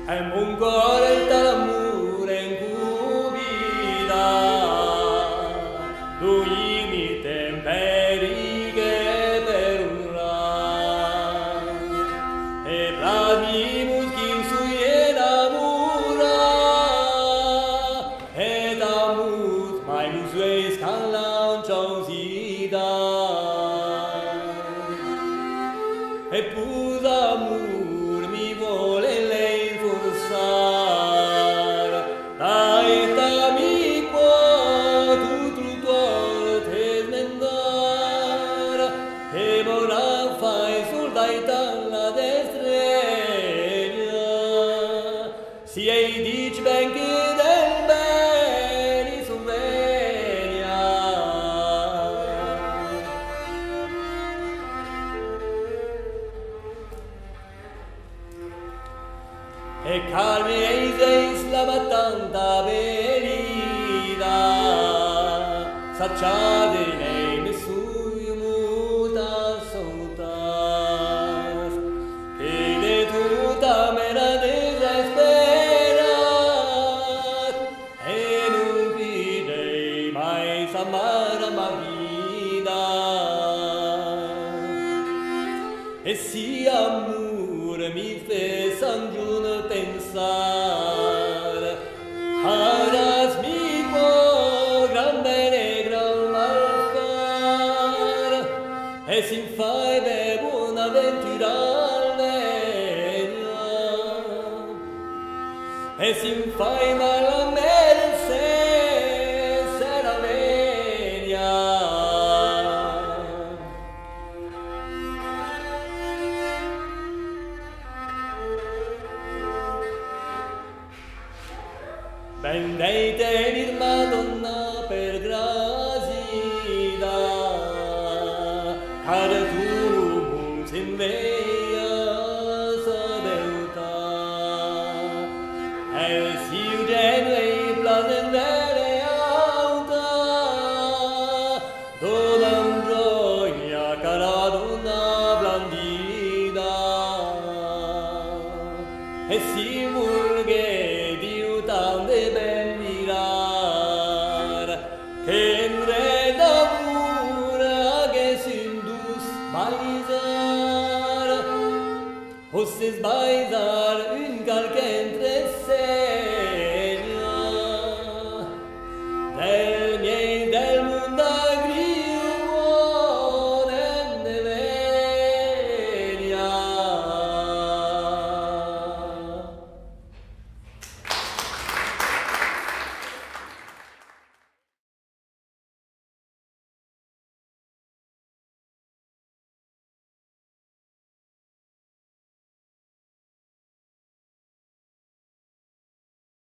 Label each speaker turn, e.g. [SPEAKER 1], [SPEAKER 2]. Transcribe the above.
[SPEAKER 1] è un cuore d'amore in cubida, lui mi temperi che per un e planimus chi su enamura, e damus mai musue scalan ciausida, e pus amor mi vuole lei forzar, dai mi qua tutto tuo te smendar, e ora fai sul dai la destrega, si ei dici ben che del bene su venia. E calmi e seis la battanta verida, s'acciade lei mi sui muta sautas, che de tutta mera desesperat, e non fidei mai s'amara ma vida, e si amor mi fe San Giuno pensar, aras mi può gran bene gran mal far, e sin fai be buona ventura allegna, e sin fai mal a merce sera venia. Bendeite Madonna per grazia, care tu sin veia sadeuta, el siu genui blasendere auta, donam gioia cara donna blandida, e si vulghe de ben mirar, che in re d'amore che s'indus baisar, o se sbaisa